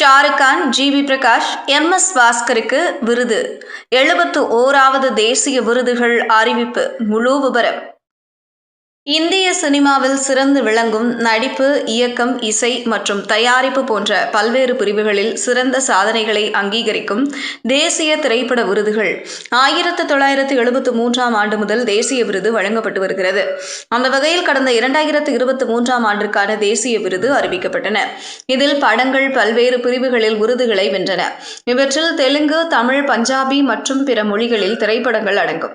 Shahrukh Khan, GV Prakash, M S. பாஸ்கருக்கு விருது. 71வது தேசிய விருதுகள் அறிவிப்பு. முழு விபரம். இந்திய சினிமாவில் சிறந்து விளங்கும் நடிப்பு, இயக்கம், இசை மற்றும் தயாரிப்பு போன்ற பல்வேறு பிரிவுகளில் சிறந்த சாதனைகளை அங்கீகரிக்கும் தேசிய திரைப்பட விருதுகள் 1973ஆம் ஆண்டு முதல் தேசிய விருது வழங்கப்பட்டு வருகிறது. அந்த வகையில் கடந்த 2023ஆம் ஆண்டிற்கான தேசிய விருது அறிவிக்கப்பட்டன. இதில் படங்கள் பல்வேறு பிரிவுகளில் விருதுகளை வென்றன. இவற்றில் தெலுங்கு, தமிழ், பஞ்சாபி மற்றும் பிற மொழிகளில் திரைப்படங்கள் அடங்கும்.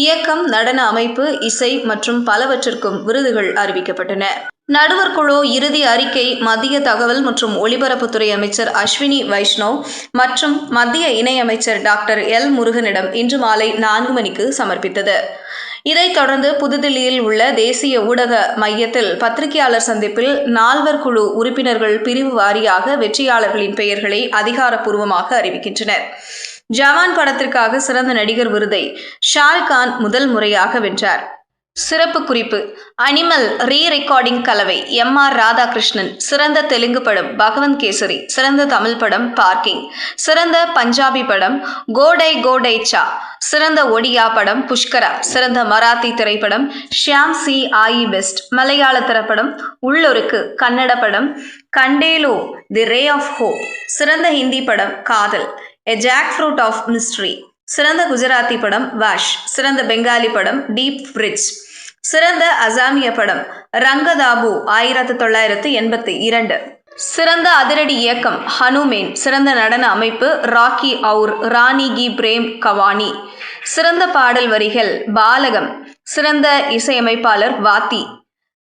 இயக்கம், நடன அமைப்பு, இசை மற்றும் பலவற்றிற்கும் விருதுகள் அறிவிக்கப்பட்டன. நடுவர் குழு இறுதி அறிக்கை மத்திய தகவல் மற்றும் ஒலிபரப்புத்துறை அமைச்சர் அஸ்வினி வைஷ்ணவ் மற்றும் மத்திய இணையமைச்சர் டாக்டர் எல். முருகனிடம் இன்று மாலை 4 மணிக்கு சமர்ப்பித்தது. இதைத் தொடர்ந்து புதுதில்லியில் உள்ள தேசிய ஊடக மையத்தில் பத்திரிகையாளர் சந்திப்பில் 4 குழு உறுப்பினர்கள் பிரிவு வாரியாக வெற்றியாளர்களின் பெயர்களை அதிகாரப்பூர்வமாக அறிவிக்கின்றனர். ஜவான் படத்திற்காக சிறந்த நடிகர் விருதை ஷாருக் கான் முதல் முறையாக வென்றார். சிறப்பு குறிப்பு: அனிமல் ரீ-ரெக்கார்டிங் கலவை. எம்.ஆர். ராதாகிருஷ்ணன். சிறந்த தெலுங்கு படம் பகவந்த் கேசரி. சிறந்த தமிழ் படம் பார்க்கிங். சிறந்த பஞ்சாபி படம் கோடை கோடை சா. சிறந்த ஒடியா படம் புஷ்கரா. சிறந்த மராத்தி திரைப்படம் ஷியாம் சி ஆயி பெஸ்ட். மலையாள திரைப்படம் உள்ளொருக்கு. கன்னட படம் கண்டேலோ தி ரே ஆஃப் ஹோப். சிறந்த ஹிந்தி படம் காதல் எ ஜாக் ஃப்ரூட் ஆஃப் மிஸ்ட்ரி. சிறந்த குஜராத்தி படம் வாஷ். சிறந்த பெங்காலி படம் டீப் ஃப்ரிட்ஜ். சிறந்த அசாமிய படம் ரங்கதாபு 1982. சிறந்த அதிரடி இயக்கம் ஹனுமேன். சிறந்த நடன அமைப்பு ராக்கி அவுர் ராணி கி பிரேம் கவானி. சிறந்த பாடல் வரிகள் பாலகம். சிறந்த இசையமைப்பாளர் வாத்தி.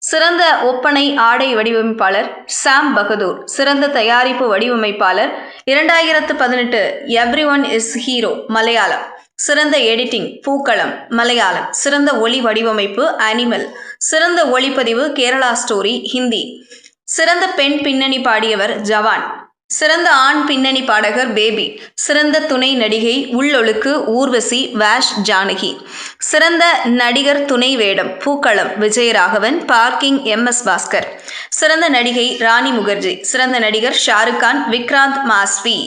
சிறந்த ஒப்பனை ஆடை வடிவமைப்பாளர் சாம் பகதூர். சிறந்த தயாரிப்பு வடிவமைப்பாளர் 2018 எவ்ரிஒன் இஸ் ஹீரோ மலையாளம். சிறந்த எடிட்டிங் பூக்களம் மலையாளம். சிறந்த ஒளி வடிவமைப்பு அனிமல். சிறந்த ஒளிப்பதிவு கேரளா ஸ்டோரி ஹிந்தி. சிறந்த பெண் பின்னணி பாடியவர் ஜவான். சிறந்த ஆண் பின்னணி பாடகர் பேபி. சிறந்த துணை நடிகை உள்ளொழுக்கு ஊர்வசி வாஷ் ஜானகி. சிறந்த நடிகர் துணை வேடம் பூக்களம் விஜயராகவன் பார்க்கிங் எம்.எஸ். பாஸ்கர். சிறந்த நடிகை ராணி முகர்ஜி. சிறந்த நடிகர் ஷாருக் கான் விக்ராந்த் மாஸ்வி.